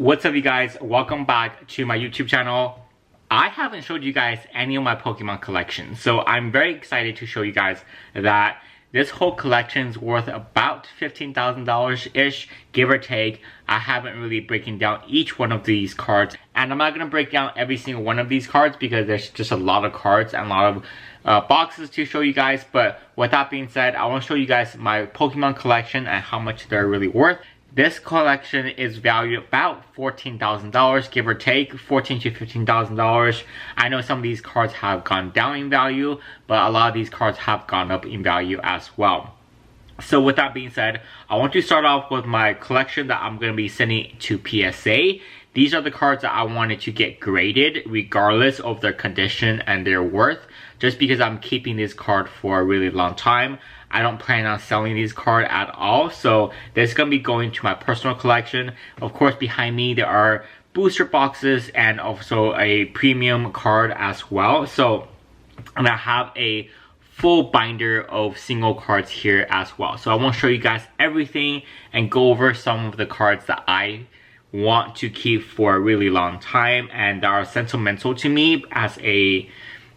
What's up, you guys? Welcome back to my YouTube channel. I haven't showed you guys any of my Pokemon collection, so I'm very excited to show you guys that this whole collection is worth about $15,000-ish, give or take. I haven't really broken down each one of these cards, and I'm not going to break down every single one of these cards because there's just a lot of cards and a lot of boxes to show you guys. But with that being said, I want to show you guys my Pokemon collection and how much they're really worth. This collection is valued about $14,000, give or take, $14,000 to $15,000. I know some of these cards have gone down in value, but a lot of these cards have gone up in value as well. So with that being said, I want to start off with my collection that I'm going to be sending to PSA. These are the cards that I wanted to get graded regardless of their condition and their worth, just because I'm keeping this card for a really long time. I don't plan on selling these cards at all, so this is going to be going to my personal collection. Of course, behind me there are booster boxes and also a premium card as well. So, and I have a full binder of single cards here as well. So I want to show you guys everything and go over some of the cards that I want to keep for a really long time and that are sentimental to me as a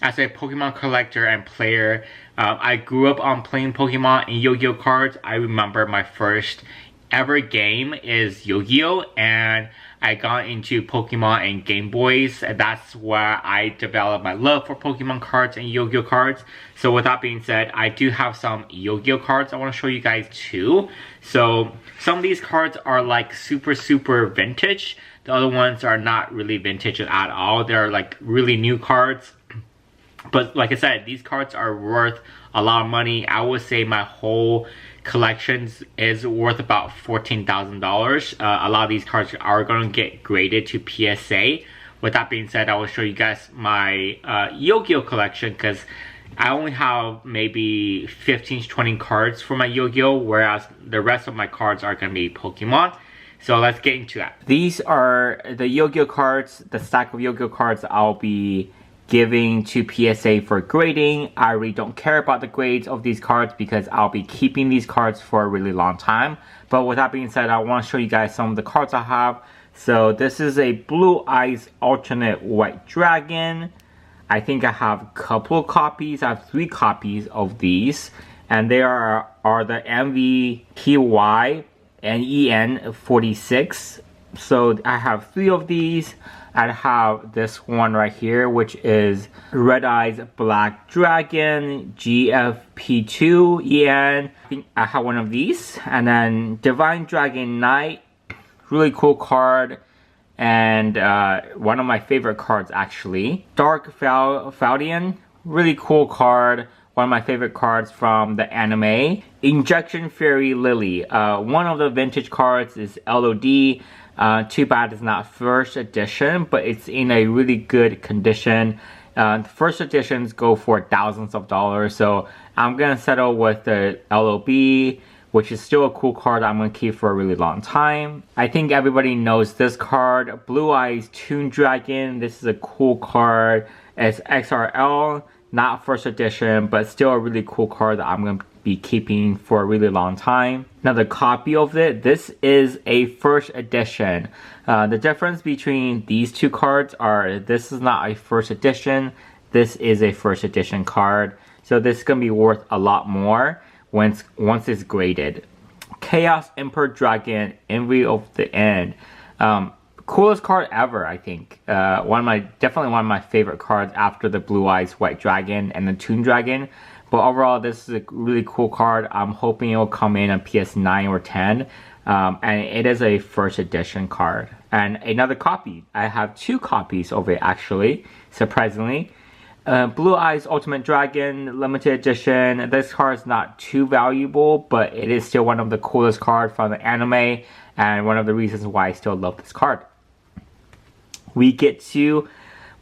Pokemon collector and player. I grew up on playing Pokemon and Yu-Gi-Oh cards. I remember my first ever game is Yu-Gi-Oh, and I got into Pokemon and Game Boys, and that's where I developed my love for Pokemon cards and Yu-Gi-Oh cards. So with that being said, I do have some Yu-Gi-Oh cards I want to show you guys too. So some of these cards are like super vintage. The other ones are not really vintage at all. They're like really new cards. But like I said, these cards are worth a lot of money. I would say my whole collection is worth about $14,000. A lot of these cards are going to get graded to PSA. With that being said, I will show you guys my Yu-Gi-Oh collection because I only have maybe 15 to 20 cards for my Yu-Gi-Oh, whereas the rest of my cards are going to be Pokemon. So let's get into that. These are the Yu-Gi-Oh cards, the stack of Yu-Gi-Oh cards I'll be giving to PSA for grading. I really don't care about the grades of these cards because I'll be keeping these cards for a really long time. But with that being said, I want to show you guys some of the cards I have. So this is a Blue Eyes alternate White Dragon. I think I have a couple of copies. I have 3 copies of these, and they are the MVPY and EN46. So I have 3 of these. I have this one right here, which is Red Eyes Black Dragon GFP2EN. I think I have one of these. And then Divine Dragon Knight, really cool card, and one of my favorite cards actually. Dark Faldian, really cool card, one of my favorite cards from the anime. Injection Fairy Lily, one of the vintage cards is LOD. Too bad it's not first edition, but it's in a really good condition. First editions go for thousands of dollars, so I'm gonna settle with the LOB, which is still a cool card I'm gonna keep for a really long time. I think everybody knows this card, Blue Eyes Toon Dragon. This is a cool card. It's XRL, not first edition, but still a really cool card that I'm gonna be keeping for a really long time. Another copy of it. This is a first edition. The difference between these two cards are this is not a first edition. This is a first edition card. So this is gonna be worth a lot more once it's graded. Chaos Emperor Dragon, Envy of the End. Coolest card ever, I think. Definitely one of my favorite cards after the Blue Eyes White Dragon and the Toon Dragon. But overall, this is a really cool card. I'm hoping it will come in on PS9 or 10. And it is a first edition card. And another copy. I have 2 copies of it actually, surprisingly. Blue Eyes Ultimate Dragon, limited edition. This card is not too valuable, but it is still one of the coolest cards from the anime. And one of the reasons why I still love this card. We get to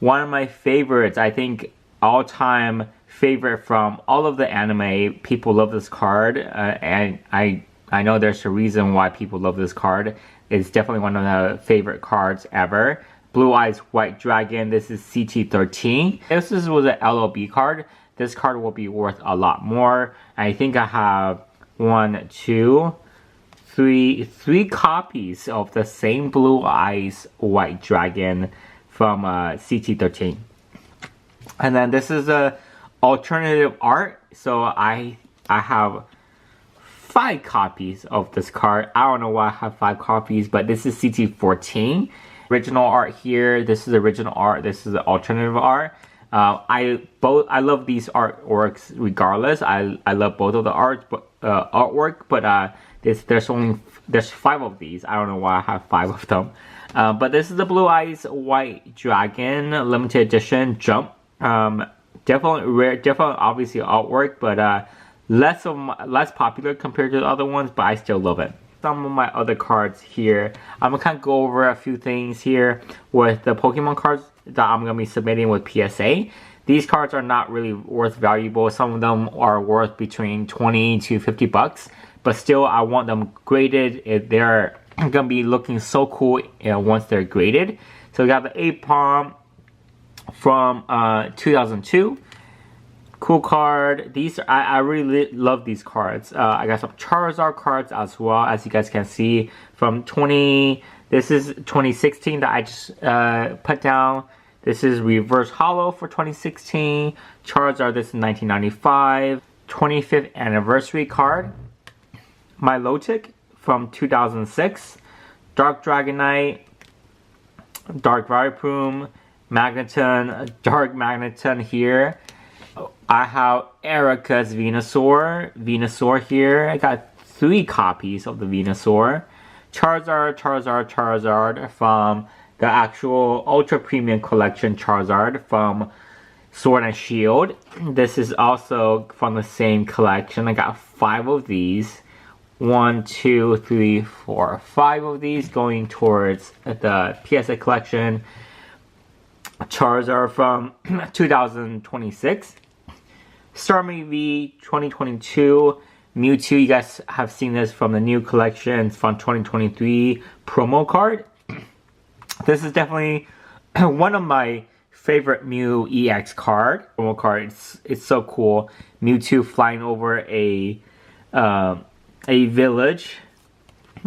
one of my favorites, I think all-time favorite from all of the anime. People love this card, and I know there's a reason why people love this card. It's definitely one of the favorite cards ever. Blue Eyes White Dragon. This is CT13. If this was an LOB card, this card will be worth a lot more. I think I have 1, 2, three copies of the same Blue Eyes White Dragon from CT13. And then this is a alternative art. So I have 5 copies of this card. I don't know why I have 5 copies, but this is CT14. Original art here. This is original art. This is the alternative art. I love these artworks regardless. I love both of the artwork, but there's 5 of these. I don't know why I have 5 of them. But this is the Blue Eyes White Dragon limited edition Jump. Definitely rare, definitely obviously artwork, but less popular compared to the other ones, but I still love it. Some of my other cards here, I'm gonna kind of go over a few things here with the Pokemon cards that I'm gonna be submitting with PSA. These cards are not really worth valuable. Some of them are worth between 20 to 50 bucks, but still I want them graded. They're gonna be looking so cool once they're graded. So we got the Aipom from 2002. Cool card. These I really love these cards. I got some Charizard cards as well, as you guys can see from this is 2016 that I just put down. This is Reverse Holo for 2016. Charizard, this is 1995. 25th anniversary card. Milotic from 2006. Dark Dragonite. Dark Vileplume. Magneton. Dark Magneton here. I have Erica's Venusaur here. I got 3 copies of the Venusaur. Charizard from the actual Ultra Premium Collection Charizard from Sword and Shield. This is also from the same collection. I got 5 of these. 1, 2, 3, 4, 5 of these going towards the PSA collection. Charizard from 2026. Starmie V 2022. Mewtwo, you guys have seen this from the new collections from 2023 promo card. This is definitely one of my favorite Mew EX card. Promo card. It's so cool. Mewtwo flying over a village,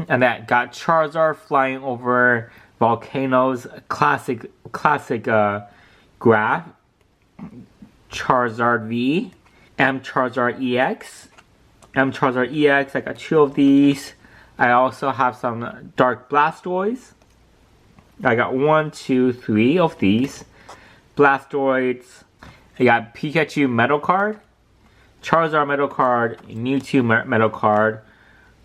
and that got Charizard flying over volcanoes. Classic graph. Charizard V. M Charizard EX. I got 2 of these. I also have some Dark Blastoise. I got 1, 2, 3 of these. Blastoids. I got Pikachu Metal card. Charizard Metal card. Mewtwo Metal card.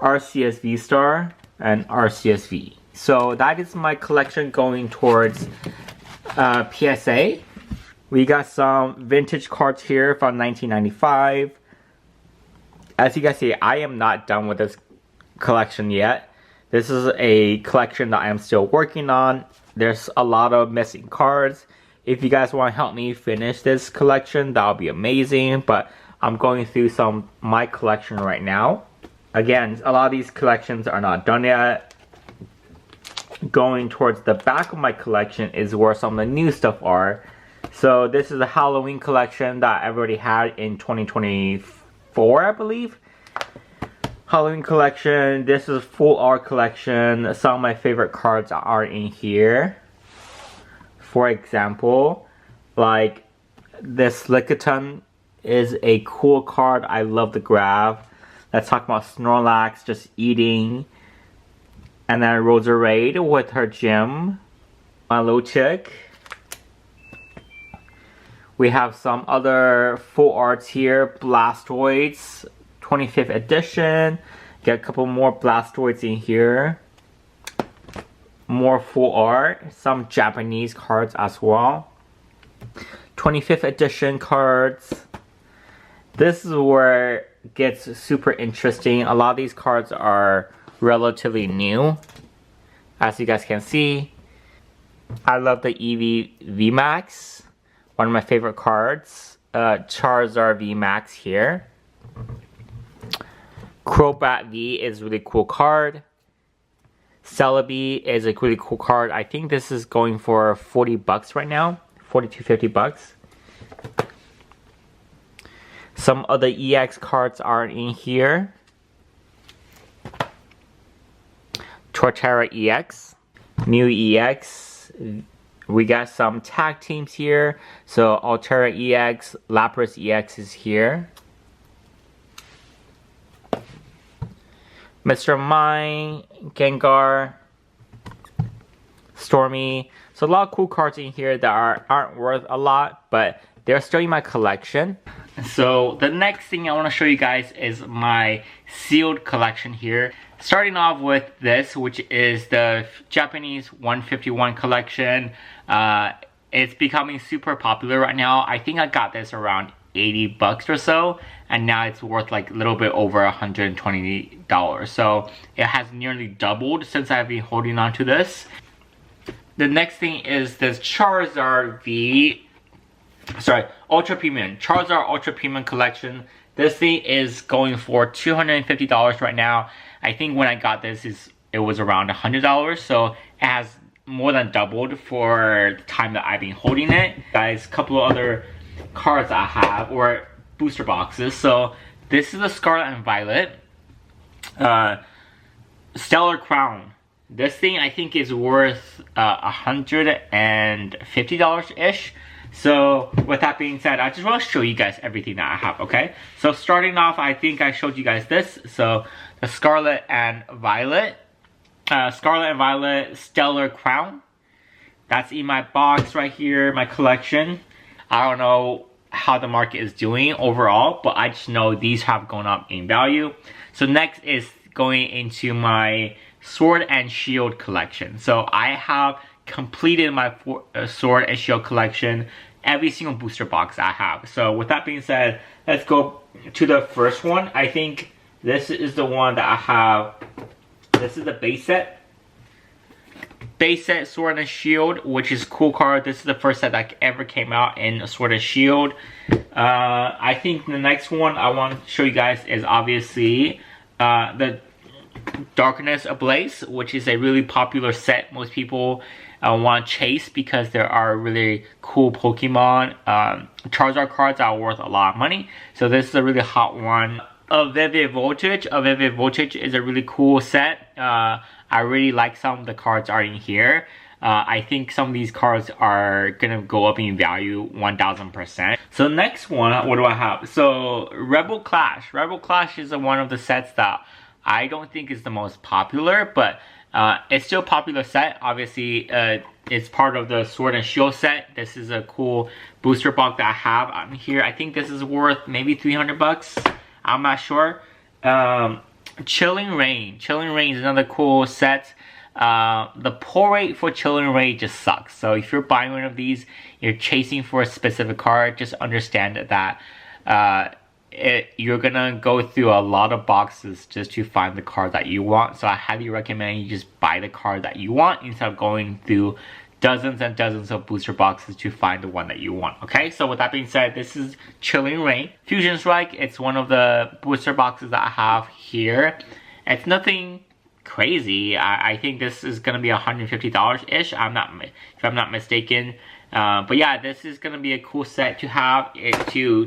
Arceus V-Star. And Arceus V. So that is my collection going towards PSA. We got some vintage cards here from 1995. As you guys see, I am not done with this collection yet. This is a collection that I am still working on. There's a lot of missing cards. If you guys want to help me finish this collection, that would be amazing. But I'm going through my collection right now. Again, a lot of these collections are not done yet. Going towards the back of my collection is where some of the new stuff are. So this is a Halloween collection that I've already had in 2024, I believe. Halloween collection. This is full art collection. Some of my favorite cards are in here. For example, like this Lickitung is a cool card. I love the graph. Let's talk about Snorlax just eating. And then Roserade with her gym. Milotic. We have some other full arts here. Blastoids, 25th edition. Get a couple more Blastoids in here. More full art. Some Japanese cards as well. 25th edition cards. This is where it gets super interesting. A lot of these cards are relatively new. As you guys can see. I love the Eevee VMAX. One of my favorite cards, Charizard VMAX here. Crobat V is a really cool card. Celebi is a really cool card. I think this is going for 40 bucks right now. 40 to 50 bucks. Some other EX cards are in here. Torterra EX, new EX. We got some tag teams here. So Altera EX, Lapras EX is here. Mr. Mime, Gengar, Stormy. So a lot of cool cards in here that aren't worth a lot, but they're still in my collection. So the next thing I want to show you guys is my sealed collection here. Starting off with this, which is the Japanese 151 collection. It's becoming super popular right now. I think I got this around 80 bucks or so, and now it's worth like a little bit over $120. So it has nearly doubled since I've been holding on to this. The next thing is this Charizard Ultra Premium. Charizard Ultra Premium collection. This thing is going for $250 right now. I think when I got this, it was around $100, so it has more than doubled for the time that I've been holding it. Guys, a couple of other cards I have, or booster boxes. So this is the Scarlet and Violet Stellar Crown. This thing I think is worth $150-ish. So with that being said, I just want to show you guys everything that I have, okay? So starting off, I think I showed you guys this. So the Scarlet and Violet. Scarlet and Violet Stellar Crown. That's in my box right here, my collection. I don't know how the market is doing overall, but I just know these have gone up in value. So next is going into my Sword and Shield collection. So I have completed my Sword and Shield collection, every single booster box I have. So with that being said, let's go to the first one. I think this is the one that I have. This is the base set. Base set Sword and Shield, which is a cool card. This is the first set that ever came out in Sword and Shield. I think the next one I want to show you guys is obviously the Darkness Ablaze, which is a really popular set. Most people want to chase because there are really cool Pokemon. Charizard cards are worth a lot of money. So this is a really hot one. Vivid Voltage. Vivid Voltage is a really cool set. I really like some of the cards are in here. I think some of these cards are gonna go up in value 1000%. So next one, what do I have? So Rebel Clash. Rebel Clash is one of the sets that I don't think is the most popular, but it's still a popular set. Obviously, it's part of the Sword and Shield set. This is a cool booster box that I have on here. I think this is worth maybe 300 bucks. I'm not sure. Chilling Reign. Chilling Reign is another cool set. The pull rate for Chilling Reign just sucks. So if you're buying one of these, you're chasing for a specific card, just understand that you're gonna go through a lot of boxes just to find the card that you want. So I highly recommend you just buy the card that you want instead of going through dozens and dozens of booster boxes to find the one that you want. Okay, so with that being said, this is Chilling Reign. Fusion Strike, it's one of the booster boxes that I have here. It's nothing crazy. I think this is gonna be $150-ish. if I'm not mistaken. But yeah, this is gonna be a cool set to have to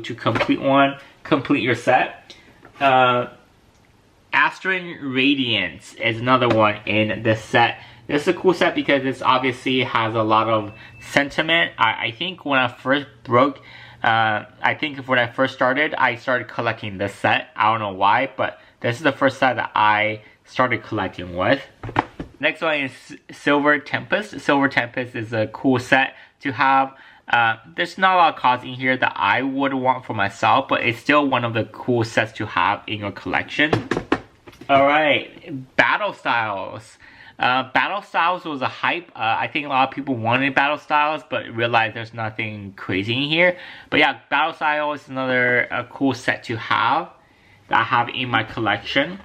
complete your set. Astron Radiance is another one in this set. This is a cool set because this obviously has a lot of sentiment. I think when I first started, I started collecting this set. I don't know why, but this is the first set that I started collecting with. Next one is Silver Tempest. Silver Tempest is a cool set to have. There's not a lot of cards in here that I would want for myself, but it's still one of the cool sets to have in your collection. Alright, Battle Styles. Battle Styles was a hype. I think a lot of people wanted Battle Styles, but realized there's nothing crazy in here. But yeah, Battle Styles is another cool set to have that I have in my collection.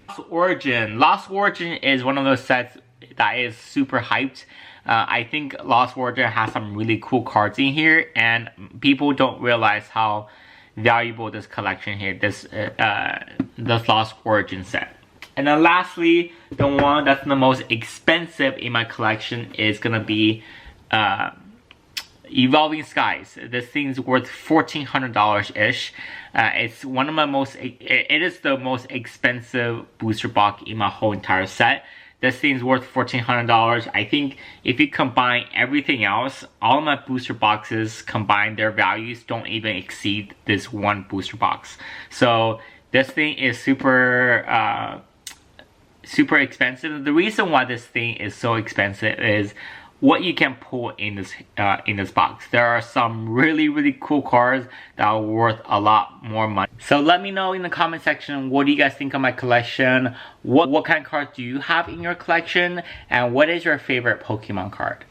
Lost Origin. Lost Origin is one of those sets that is super hyped. I think Lost Origin has some really cool cards in here, and people don't realize how valuable this collection here, this Lost Origin set. And then lastly, the one that's the most expensive in my collection is gonna be Evolving Skies. This thing's worth $1,400-ish. It's one of my it is the most expensive booster box in my whole entire set. this thing's worth $1,400. I think if you combine everything else, all of my booster boxes combined, their values don't even exceed this one booster box. So this thing is super expensive. The reason why this thing is so expensive is what you can pull in this box. There are some really cool cards that are worth a lot more money. So let me know in the comment section, what do you guys think of my collection? What kind of cards do you have in your collection? And what is your favorite Pokemon card?